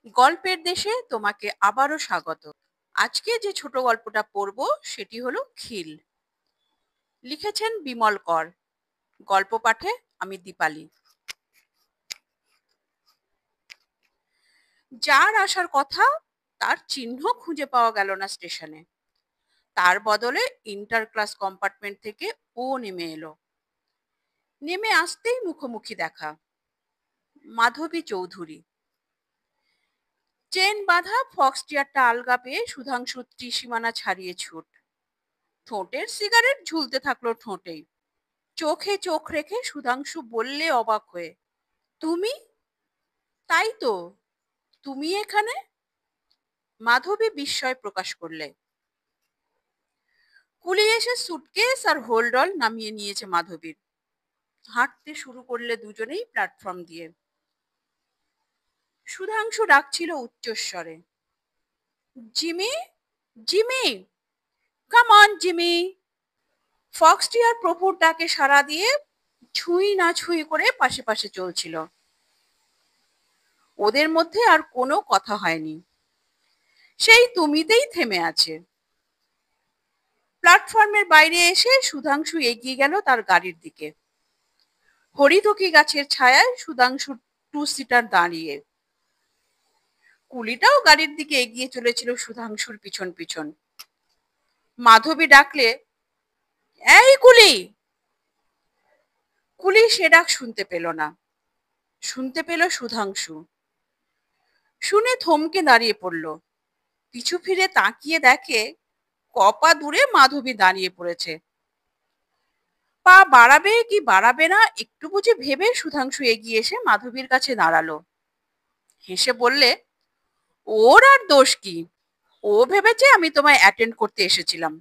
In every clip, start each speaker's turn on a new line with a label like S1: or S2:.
S1: গল্পের দেশে তোমাকে আবারও স্বাগত। আজকে যে ছোট গল্পটা পড়ব সেটি হলো খিল। লিখেছেন বিমল কর। গল্প পাঠে আমি দীপালি। যার আসার কথা তার চিহ্ন খুঁজে পাওয়া গেল না স্টেশনে। তার বদলে ইন্টার ক্লাস কম্পার্টমেন্ট থেকে ও নেমে এলো। নেমে আসতেই মুখোমুখি দেখা, মাধবী চৌধুরী। চেন বাঁধা ফক্সটিয়ারটা আলগা পেয়ে সুধাংশু ত্রিসীমানা ছাড়িয়ে ছুট। ঠোঁটের সিগারেট ঝুলতে থাকলো ঠোঁটেই। চোখে চোখ রেখে সুধাংশু বললে অবাক হয়ে, তুমি? তাই তো, তুমি এখানে? মাধবী বিস্ময় প্রকাশ করলে। কুলি এসে সুটকেস আর হোল্ডল নামিয়ে নিয়েছে মাধবীর। হাঁটতে শুরু করলে দুজনেই প্ল্যাটফর্ম দিয়ে। সুধাংশু ডাকছিল উচ্চস্বরে, Jimmy, Jimmy, come on Jimmy. Fox terrier প্রভুর ডাকে সাড়া দিয়ে ছুঁই না ছুঁই করে পাশে পাশে চলছিল। ওদের মধ্যে আর কোনো কথা হয়নি, সেই তুমিতেই থেমে আছে। প্ল্যাটফর্মের বাইরে এসে সুধাংশু এগিয়ে গেল তার গাড়ির দিকে। হরিতকি গাছের ছায়ায় সুধাংশু টু সিটার দাঁড়িয়ে। কুলিটাও গাড়ির দিকে এগিয়ে চলেছিল সুধাংশুর পিছন পিছন। মাধবী ডাকলে, এই কুলি। কুলি সে ডাক শুনতে পেল না, শুনতে পেল সুধাংশু। শুনে থমকে দাঁড়িয়ে পড়ল। পিছু ফিরে তাকিয়ে দেখে কপা দূরে মাধবী দাঁড়িয়ে পড়েছে। পা বাড়াবে কি বাড়াবে না একটু বুঝে ভেবে সুধাংশু এগিয়ে এসে মাধবীর কাছে দাঁড়ালো। হেসে বললে, ওর আর দোষ কি? ও ভেবেছে আমি তোমায় অ্যাটেন্ড করতে এসেছিলাম।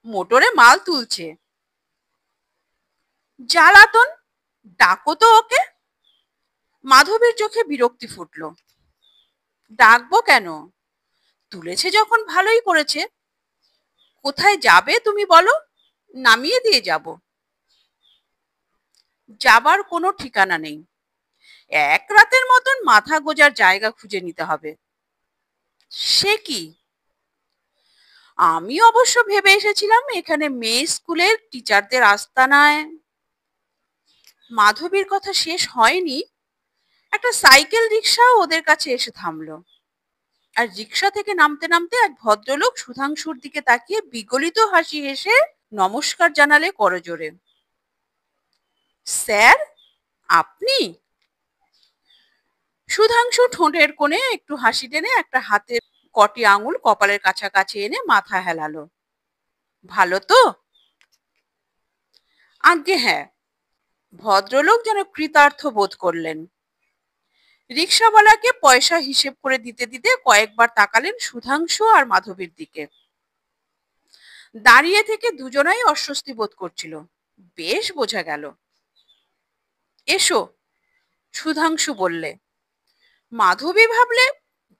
S1: মোটরে মাল তুলছে। জ্বালাতন, ডাকো তো ওকে। মাধবীর চোখে বিরক্তি ফুটলো। ডাকবো কেন? তুলেছে যখন ভালোই করেছে। কোথায় যাবে তুমি বলো, নামিয়ে দিয়ে যাব। যাবার কোনো ঠিকানা নেই। এক রাতের মতন মাথা গোজার জায়গা খুঁজে নিতে হবে। সে কি? আমি অবশ্য ভেবে এসেছিলাম এখানে মেয়ে স্কুলের টিচারদের আস্তানায়। মাধবীর কথা শেষ হয়নি, একটা সাইকেল রিক্সা ওদের কাছে এসে থামলো। আর রিক্সা থেকে নামতে নামতে এক ভদ্রলোক সুধাংশুর দিকে তাকিয়ে বিগলিত হাসি হেসে নমস্কার জানালে করজোরে। স্যার, আপনি? সুধাংশু ঠোঁটের কোণে একটু হাসি টেনে একটা হাতের কটি আঙুল কপালের কাছাকাছি এনে মাথা হেলালো। ভালো তো? আজ্ঞে হ্যাঁ। ভদ্রলোক যেন কৃতার্থ বোধ করলেন। রিক্সাওয়ালাকে পয়সা হিসেব করে দিতে দিতে কয়েকবার তাকালেন সুধাংশু আর মাধবীর দিকে। দাঁড়িয়ে থেকে দুজনাই অস্বস্তি বোধ করছিল, বেশ বোঝা গেল। এসো, সুধাংশু বললে। মাধবী ভাবলে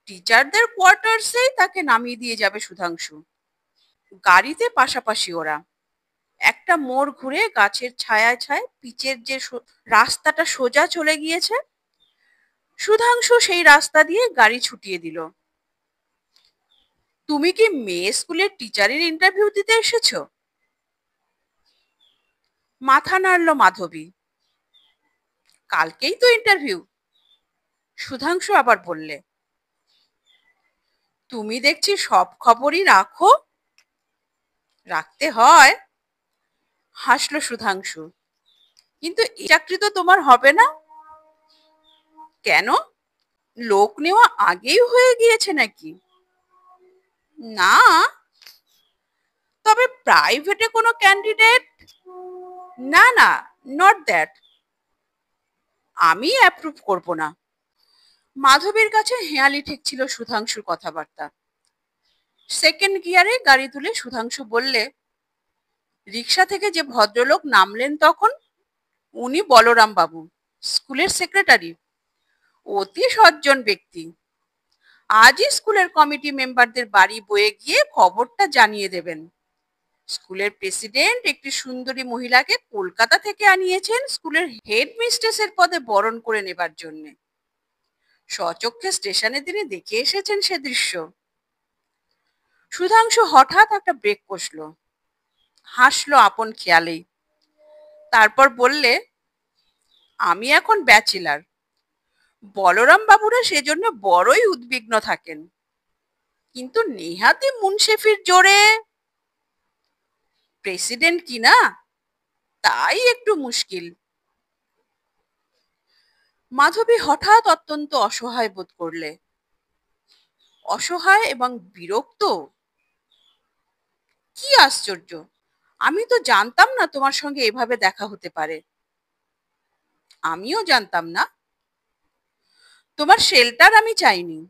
S1: টিচারদের কোয়ার্টার্সেই তাকে নামিয়ে দিয়ে যাবে সুধাংশু। গাড়িতে পাশাপাশি ওরা। একটা মোড় ঘুরে গাছের ছায়ায় ছায় পিচের যে রাস্তাটা সোজা চলে গিয়েছে, সুধাংশু সেই রাস্তা দিয়ে গাড়ি ছুটিয়ে দিল। তুমি কি মেয়ে স্কুলের টিচারের ইন্টারভিউ দিতে এসেছো? মাথা নাড়ল মাধবী। কালকেই তো ইন্টারভিউ। সুধাংশু আবার বললে। তুমি দেখছি সব খবরই রাখো। রাখতে হয়, হাসলো সুধাংশু। কিন্তু এই চাকরি তো তোমার হবে না। কেন? লোক নেওয়া আগেই হয়ে গিয়েছে নাকি? না, তবে প্রাইভেটে কোনো ক্যান্ডিডেট। না না, নট দ্যাট। আমি অ্যাপ্রুভ করব না। মাধবীর কাছে হেঁয়ালি ঠেকছিল সুধাংশুর কথাবার্তা। সেকেন্ড গিয়ারে গাড়ি তুলে সুধাংশু বললে, রিক্সা থেকে যে ভদ্রলোক নামলেন তখন, উনি বলরাম বাবু, স্কুলের সেক্রেটারি। অতি সজ্জন ব্যক্তি। আজই স্কুলের কমিটি মেম্বারদের বাড়ি বয়ে গিয়ে খবরটা জানিয়ে দেবেন। স্কুলের প্রেসিডেন্ট একটি সুন্দরী মহিলাকে কলকাতা থেকে আনিয়েছেন স্কুলের হেড মিস্ট্রেসের পদে বরণ করে নেবার জন্য। স্বচক্ষে স্টেশনের দিনে দেখে এসেছেন সে দৃশ্য। সুধাংশু হঠাৎ একটা ব্রেক কষলো, হাসলো আপন খেয়ালেই। তারপর বললে, আমি এখন ব্যাচেলার। বলরাম বাবুরা সেজন্য বড়ই উদ্বিগ্ন থাকেন, কিন্তু নেহাতি মুনশেফির জোরে প্রেসিডেন্ট কিনা, তাই একটু মুশকিল। মাধবী হঠাৎ অত্যন্ত অসহায় বোধ করলে। অসহায় এবং বিরক্ত। কি আশ্চর্য! আমি তো জানতাম না তোমার সঙ্গে এভাবে দেখা হতে পারে। আমিও জানতাম না। তোমার শেল্টার আমি চাইনি।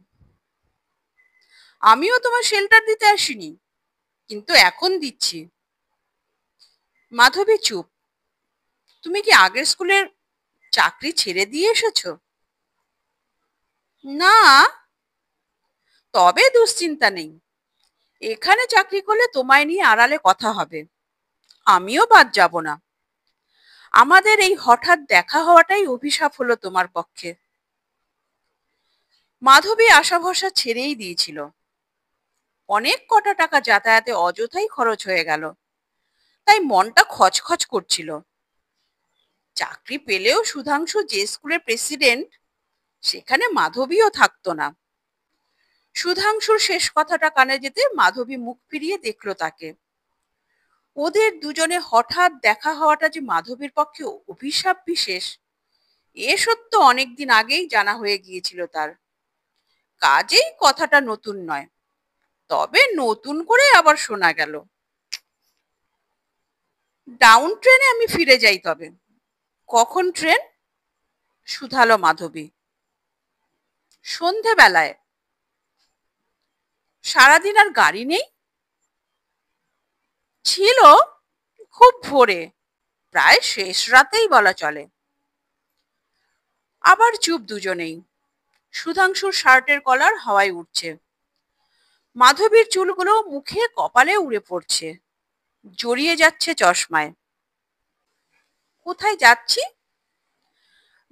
S1: আমিও তোমার শেল্টার দিতে আসিনি, কিন্তু এখন দিচ্ছি। মাধবী চুপ। তুমি কি আগের স্কুলের চাকরি ছেড়ে দিয়ে এসেছো? না। তবে দুশ্চিন্তা নেই। এখানে চাকরি করলে তোমায় নিয়ে আড়ালে কথা হবে। আমিও বাদ যাব না। আমাদের এই হঠাৎ দেখা হওয়াটাই অভিশাপ হলো তোমার পক্ষে। মাধবী আশা ভরসা ছেড়েই দিয়েছিল। অনেক কটা টাকা যাতায়াতে অযথাই খরচ হয়ে গেল, তাই মনটা খচখচ করছিল। চাকরি পেলেও সুধাংশু যে স্কুলের প্রেসিডেন্ট, সেখানে মাধবীও থাকতো না। সুধাংশুর শেষ কথাটা কানে যেতে মাধবী মুখ ফিরিয়ে দেখলো তাকে। ওদের দুজনে হঠাৎ দেখা হওয়াটা যে মাধবীর পক্ষে অভিশাপ বিশেষ, এ সত্য অনেকদিন আগেই জানা হয়ে গিয়েছিল তার। কাজেই কথাটা নতুন নয়, তবে নতুন করে আবার শোনা গেল। ডাউন ট্রেনে আমি ফিরে যাই তবে। কখন ট্রেন? শুধালো মাধবী। সন্ধেবেলায়। সারাদিন আর গাড়ি নেই? ছিল, খুব ভোরে, প্রায় শেষ রাতেই বলা চলে। আবার চুপ দুজনেই। সুধাংশুর শার্টের কলার হাওয়ায় উঠছে। মাধবীর চুলগুলো মুখে কপালে উড়ে পড়ছে, জড়িয়ে যাচ্ছে চশমায়। কোথায় যাচ্ছি?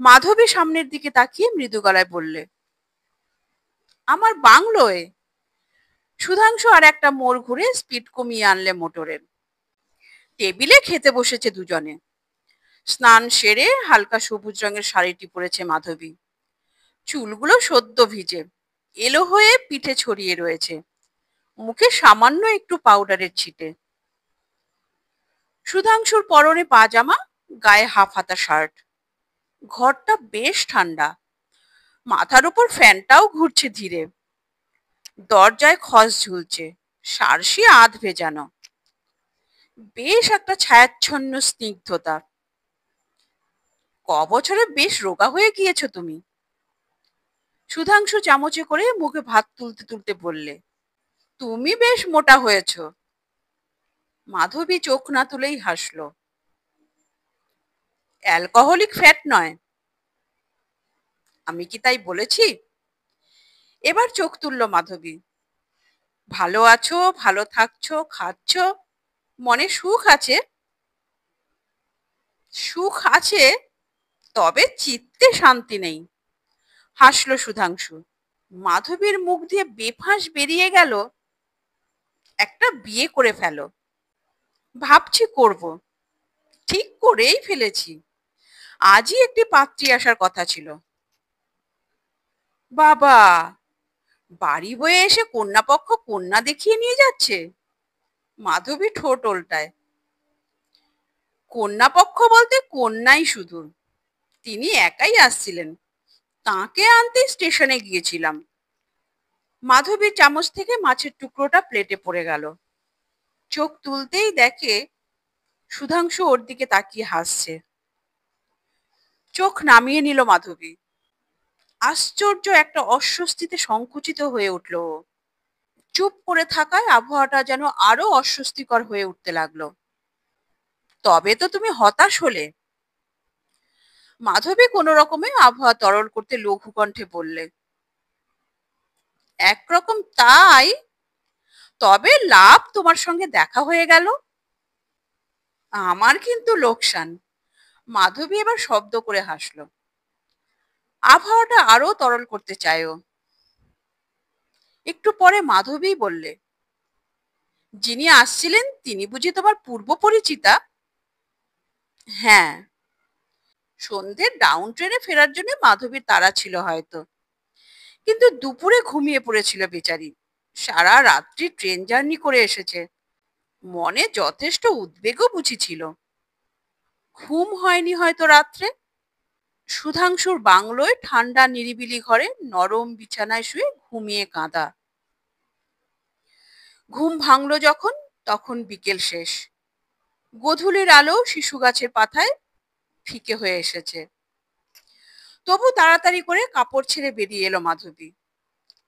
S1: মাধবী সামনের দিকে তাকিয়ে মৃদু গলায় বললে, আমার বাংলোয়। সুধাংশু আর একটা মোড় ঘুরে স্পিড কমিয়ে আনলে মোটরের। টেবিলে খেতে বসেছে দুজনে। স্নান সেরে হালকা সবুজ রঙের শাড়িটি পরেছে মাধবী। চুলগুলো সদ্য ভিজে, এলো হয়ে পিঠে ছড়িয়ে রয়েছে, মুখে সামান্য একটু পাউডারের ছিটে। সুধাংশুর পরনে পাজামা, গায়ে হাফ হাতা শার্ট। ঘরটা বেশ ঠান্ডা। মাথার উপর ফ্যানটাও ঘুরছে ধীরে। দরজায় খস ঝুলছে, সারসি আধ ভেজানো। বেশ একটা ছায়াচ্ছন্ন স্নিগ্ধতা। বছরে বেশ রোগা হয়ে গিয়েছো তুমি। সুধাংশু চামচে করে মুখে ভাত তুলতে তুলতে বললে, তুমি বেশ মোটা হয়েছ। মাধবী চোখ না তুলেই হাসলো। অ্যালকোহলিক ফ্যাট নয়। আমি কি তাই বলেছি? এবার চোখ তুলল মাধবী। ভালো আছো, ভালো থাকছো, খাচ্ছ, মনে সুখ আছে? সুখ আছে, তবে চিত্তে শান্তি নেই। হাসলো সুধাংশু। মাধবীর মুখ দিয়ে বেফাঁস বেরিয়ে গেল, একটা বিয়ে করে ফেলো। ভাবছি করব, ঠিক করেই ফেলেছি। আজই একটি পাত্রী আসার কথা ছিল। বাবা, বাড়ি বয়ে এসে কন্যাপক্ষ কন্যা দেখিয়ে নিয়ে যাচ্ছে? মাধবী ঠোঁট ওল্টায়। কন্যাপক্ষ বলতে কন্যাই শুধু। তিনি একাই আসছিলেন, তাকে আনতে স্টেশনে গিয়েছিলাম। মাধবীর চামচ থেকে মাছের টুকরোটা প্লেটে পড়ে গেল। চোখ তুলতেই দেখে সুধাংশু ওর দিকে তাকিয়ে হাসছে। চোখ নামিয়ে নিল মাধবী। আশ্চর্য একটা অস্বস্তিতে সংকুচিত হয়ে উঠল ও। চুপ করে থাকায় আবহাওয়াটা যেন আরো অস্বস্তিকর হয়ে উঠতে লাগলো। তবে তো তুমি হতাশ হলে? মাধবী কোনো রকমে আবহাওয়া তরল করতে লঘু কণ্ঠে বললে, একরকম তাই, তবে লাভ তোমার সঙ্গে দেখা হয়ে গেল। আমার কিন্তু লোকসান। মাধবী এবার শব্দ করে হাসলো। আবহাওয়াটা আরো তরল করতে চায় ও। একটু পরে মাধবী বললে, যিনি আসছিলেন তিনি বুঝি তোমার পূর্ব পরিচিতা? হ্যাঁ। সন্ধ্যের ডাউন ট্রেনে ফেরার জন্য মাধবীর তাড়া ছিল হয়তো, কিন্তু দুপুরে ঘুমিয়ে পড়েছিল বেচারি। সারা রাত্রি ট্রেন জার্নি করে এসেছে, মনে যথেষ্ট উদ্বেগও বুঝি ছিল। ঘুম হয়নি হয়তো রাত্রে। সুধাংশুর বাংলোয় ঠান্ডা নিরিবিলি ঘরে নরম বিছানায় শুয়ে ঘুমিয়ে কাঁদা। ঘুম ভাঙলো যখন, তখন বিকেল শেষ। গোধূলির আলো শিশু গাছের পাতায় ফিকে হয়ে এসেছে। তবু তাড়াতাড়ি করে কাপড় ছেড়ে বেরিয়ে এলো মাধবী।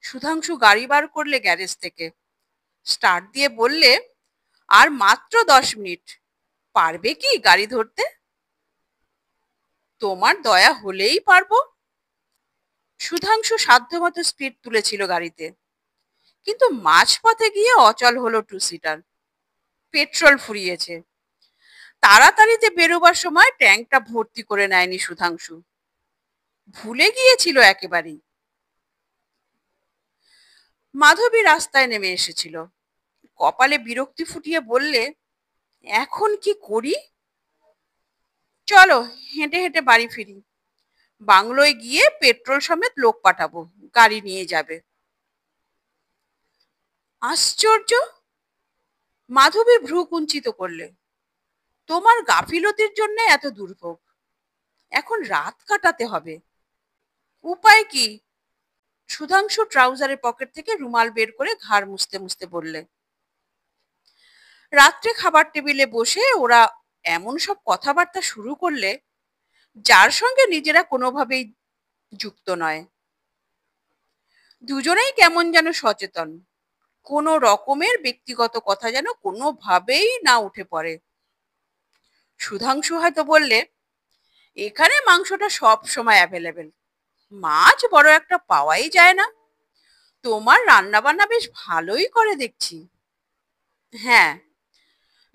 S1: সুধাংশু গাড়ি বার করলে গ্যারেজ থেকে, স্টার্ট দিয়ে বললে, আর মাত্র 10 মিনিট, পারবে কি গাড়ি ধরতে? তোমার দয়া হলেই পারবো। সুধাংশু সাধ্যমতো স্পিড তুলেছিল গাড়িতে, কিন্তু মাঝপথে গিয়ে অচল হলো টু সিটার। পেট্রোল ফুরিয়েছে। তাড়াতাড়িতে বেরোবার সময় ট্যাঙ্কটা ভর্তি করে নেয়নি সুধাংশু, ভুলে গিয়েছিল একেবারেই। মাধবী রাস্তায় নেমে এসেছিল, কপালে বিরক্তি ফুটিয়ে বললে, এখন কি করি? চলো হেঁটে হেঁটে বাড়ি ফিরি, বাংলোয় গিয়ে পেট্রোল সমেত লোক পাঠাবো, গাড়ি নিয়ে যাবে। আশ্চর্য! মাধবী ভ্রু কুঞ্চিত করলে, তোমার গাফিলতির জন্য এত দুর্ভোগ, এখন রাত কাটাতে হবে। উপায় কি? সুধাংশু ট্রাউজারের পকেট থেকে রুমাল বের করে ঘাড় মুছতে মুছতে বললে। রাত্রে খাবার টেবিলে বসে ওরা এমন সব কথাবার্তা শুরু করলে, যার সঙ্গে নিজেরা কোনোভাবেই যুক্ত নয়। দুজনেই কেমন যেন সচেতন, কোনো রকমের ব্যক্তিগত কথা যেন কোনোভাবেই না উঠে পড়ে। সুধাংশু হয়তো বললে, এখানে মাংসটা সব সময় অ্যাভেলেবেল, মাছ বড় একটা পাওয়াই যায় না। তোমার রান্না বান্না বেশ ভালোই করে দেখছি। হ্যাঁ,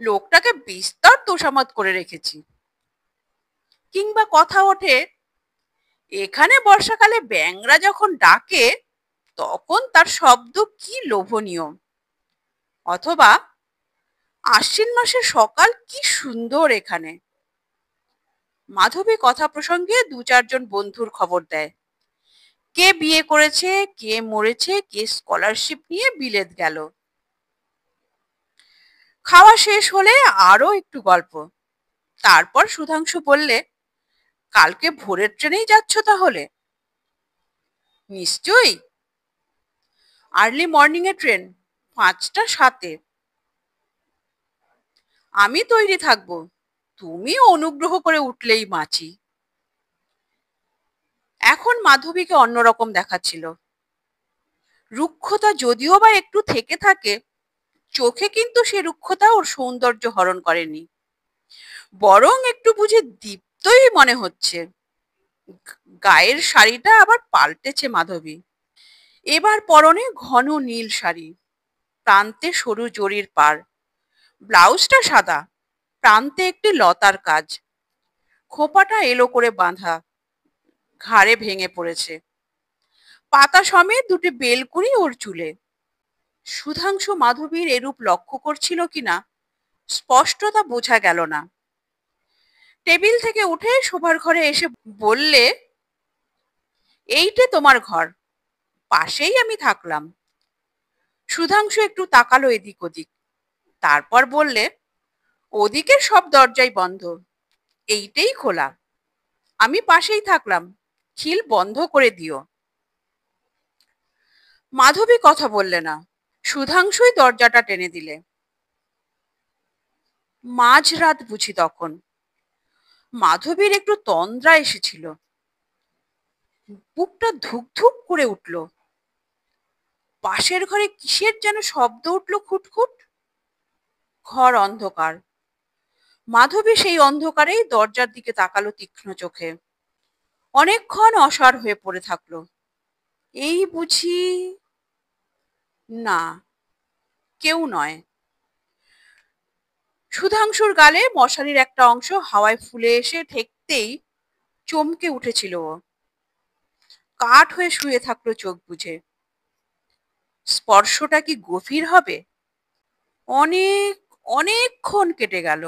S1: লোকটাকে বিস্তর তোষামত করে রেখেছি। কিংবা কথা ওঠে, এখানে বর্ষাকালে ব্যাঙরা যখন ডাকে তখন তার শব্দ কি লোভনীয়। অথবা আশ্বিন মাসের সকাল কি সুন্দর এখানে। মাধবী কথা প্রসঙ্গে 2-4 জন বন্ধুর খবর দেয়, কে বিয়ে করেছে, কে মরেছে, কে স্কলারশিপ নিয়ে বিলেত গেল। খাওয়া শেষ হলে আরো একটু গল্প। তারপর সুধাংশু বললে, কালকে ভোরের ট্রেনেই যাচ্ছ তাহলে? নিশ্চয়ই। আর্লি মর্নিং এ ট্রেন, 5টা 7-এ। আমি তৈরি থাকবো, তুমি অনুগ্রহ করে উঠলেই বাঁচি। এখন মাধবীকে অন্যরকম দেখাচ্ছিল। রুক্ষতা যদিও বা একটু থেকে থাকে, চোখে কিন্তু সে রুক্ষতা ওর সৌন্দর্য হরণ করেনি, বরং একটু বুঝি দীপ্তই মনে হচ্ছে। গায়ের শাড়িটা আবার পাল্টেছে মাধবী। এবার পরনে ঘন নীল শাড়ি, প্রান্তে সরু জরির পাড়, ব্লাউজটা সাদা, প্রান্তে একটি লতার কাজ, খোপাটা এলো করে বাঁধা, ঘাড়ে ভেঙে পড়েছে। পাতা সমেত দুটি বেলকুড়ি ওর চুলে। সুধাংশু মাধবীর এরূপ লক্ষ্য করছিল কিনা স্পষ্টতা বোঝা গেল না। টেবিল থেকে উঠে শোবার ঘরে এসে বললে, এইটে তোমার ঘর, পাশেই আমি থাকলাম। সুধাংশু একটু তাকালো এদিক ওদিক, তারপর বললে, ওদিকের সব দরজাই বন্ধ, এইটেই খোলা, আমি পাশেই থাকলাম, খিল বন্ধ করে দিও। মাধবী কথা বললে না, সুধাংশুই দরজাটা টেনে দিলে। মাঝরাত বুঝি তখন। মাধবীর একটু তন্দ্রা এসেছিল, বুকটা ধুক ধুক করে উঠল। পাশের ঘরে কিসের যেন শব্দ উঠল খুটখুট। ঘর অন্ধকার। মাধবী সেই অন্ধকারেই দরজার দিকে তাকালো তীক্ষ্ণ চোখে। অনেকক্ষণ অসাড় হয়ে পড়ে থাকলো। এই বুঝি, না, কেউ নয়। সুধাংশুর গালে মশারির একটা অংশ হাওয়ায় ফুলে এসে ঠেকতেই চমকে উঠেছিল ও। কাঠ হয়ে শুয়ে থাকলো চোখ বুজে। স্পর্শটা কি গভীর হবে? অনেক অনেকক্ষণ কেটে গেল।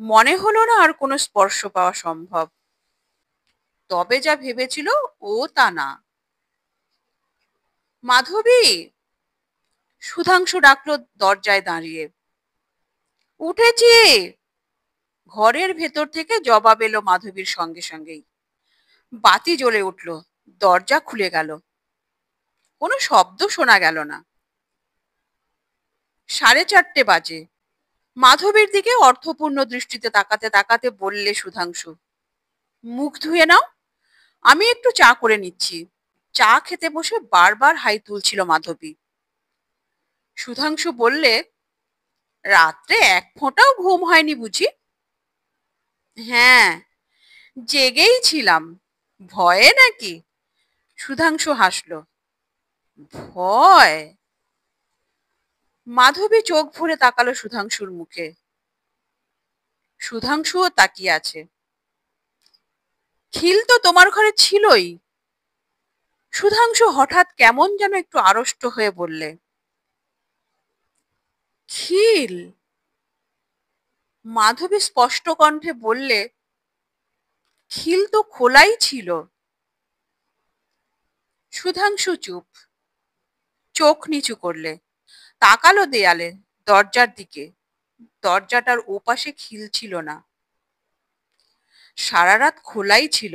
S1: মনে হলো না আর কোনো স্পর্শ পাওয়া সম্ভব। তবে যা ভেবেছিল ও তা না। মাধবী! সুধাংশু ডাকলো দরজায় দাঁড়িয়ে। উঠেছি! ঘরের ভেতর থেকে জবাব এলো মাধবীর সঙ্গে সঙ্গেই। বাতি জ্বলে উঠল, দরজা খুলে গেল। কোনো শব্দ শোনা গেল না। 4:30 বাজে। মাধবীর দিকে অর্থপূর্ণ দৃষ্টিতে তাকাতে তাকাতে বললে সুধাংশু, মুখ ধুয়ে নাও, আমি একটু চা করে নিচ্ছি। চা খেতে বসে বারবার হাই তুলছিল মাধবী। সুধাংশু বললে, রাত্রে এক ফোঁটাও ঘুম হয়নি বুঝি? হ্যাঁ, জেগেই ছিলাম। ভয়ে নাকি? সুধাংশু হাসল। ভয়? মাধবী চোখ ভরে তাকালো সুধাংশুর মুখে। সুধাংশুও তাকিয়ে আছে। খিল তো তোমার ঘরে ছিলই। সুধাংশু হঠাৎ কেমন যেন একটু আড়ষ্ট হয়ে বললে। খিল? মাধবী স্পষ্ট কণ্ঠে বললে, খিল তো খোলাই ছিল। সুধাংশু চুপ, চোখ নিচু করলে, তাকালো দেয়ালে, দরজার দিকে। দরজাটার ওপাশে খিল ছিল না, সারা রাত খোলাই ছিল।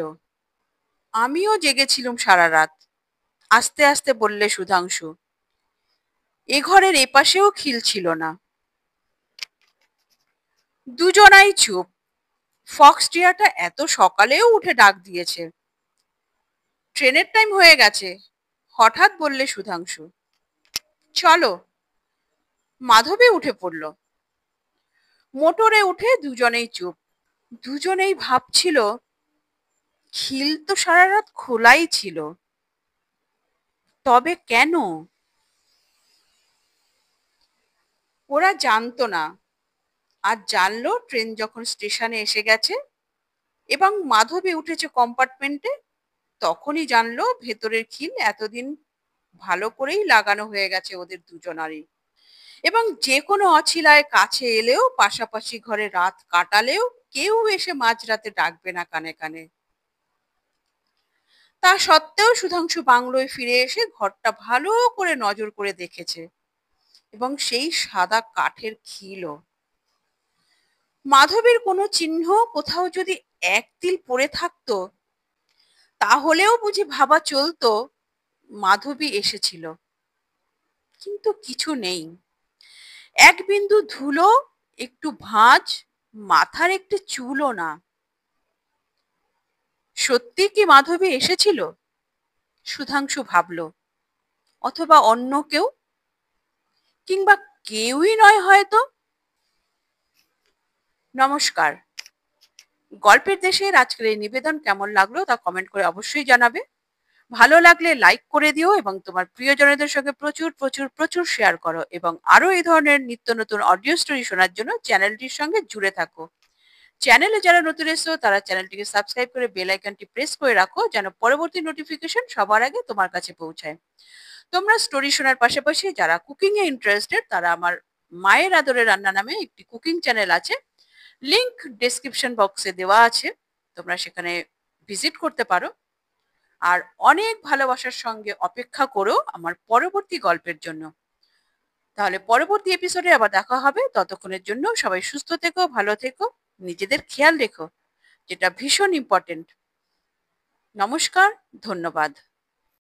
S1: আমিও জেগেছিলাম সারা রাত। আস্তে আস্তে বললে সুধাংশু। এ ঘরের এপাশেও খিল ছিল না। দুজনাই চুপ। ফক্স টিয়াটা এত সকালেও উঠে ডাক দিয়েছে। ট্রেনের টাইম হয়ে গেছে, হঠাৎ বললে সুধাংশু। চলো। মাধবী উঠে পড়ল। মোটরে উঠে দুজনেই চুপ। দুজনেই ভাবছিল, খিল তো সারা রাত খোলাই ছিল, তবে কেন? ওরা জানতো না। আর জানলো ট্রেন যখন স্টেশনে এসে গেছে এবং মাধবী উঠেছে কম্পার্টমেন্টে, তখনই জানলো ভেতরের খিল এতদিন ভালো করেই লাগানো হয়ে গেছে ওদের দুজনারই। এবং যে কোনো অছিলায় কাছে এলেও, পাশাপাশি ঘরে রাত কাটালেও কেউ এসে মাঝরাতে ডাকবে না কানে কানে। তা সত্ত্বেও সুধাংশু বাংলোয় ফিরে এসে ঘরটা ভালো করে নজর করে দেখেছে, এবং সেই সাদা কাঠের খিলও। মাধবীর কোনো চিহ্ন কোথাও যদি এক তিল পড়ে থাকতো, তাহলেও বুঝি ভাবা চলতো মাধবী এসেছিল। কিন্তু কিছু নেই। এক বিন্দু ধুলো, একটু ভাঁজ, মাথার একটু চুলও না। সত্যি কি মাধবী এসেছিল? সুধাংশু ভাবল। অথবা অন্য কেউ, কিংবা কেউই নয় হয়তো। নমস্কার। গল্পের দেশের আজকের এই নিবেদন কেমন লাগলো তা কমেন্ট করে অবশ্যই জানাবে। ভালো লাগলে লাইক করে দিও এবং তোমার প্রিয়জনদের সঙ্গে প্রচুর প্রচুর প্রচুর শেয়ার করো, এবং আরো এই ধরনের নিত্য নতুন অডিও স্টোরি শোনার জন্য চ্যানেলটির সঙ্গে জুড়ে থাকো। চ্যানেলে যারা নতুন এসেছো তারা চ্যানেলটিকে সাবস্ক্রাইব করে বেল আইকনটি প্রেস করে রাখো, যেন পরবর্তী নোটিফিকেশন সবার আগে তোমার কাছে পৌঁছায়। তোমরা স্টোরি শোনার পাশাপাশি যারা কুকিং এ ইন্টারেস্টেড, তারা আমার মায়ের আদরে রান্না নামে একটি কুকিং চ্যানেল আছে, লিংক ডেসক্রিপশন বক্সে দেওয়া আছে, তোমরা সেখানে ভিজিট করতে পারো। আর অনেক ভালোবাসার সঙ্গে অপেক্ষা করো আমার পরবর্তী গল্পের জন্য। তাহলে পরবর্তী এপিসোডে আবার দেখা হবে। ততক্ষণের জন্য সবাই সুস্থ থেকো, ভালো থেকো, নিজেদের খেয়াল রেখো, যেটা ভীষণ ইম্পর্টেন্ট। নমস্কার, ধন্যবাদ।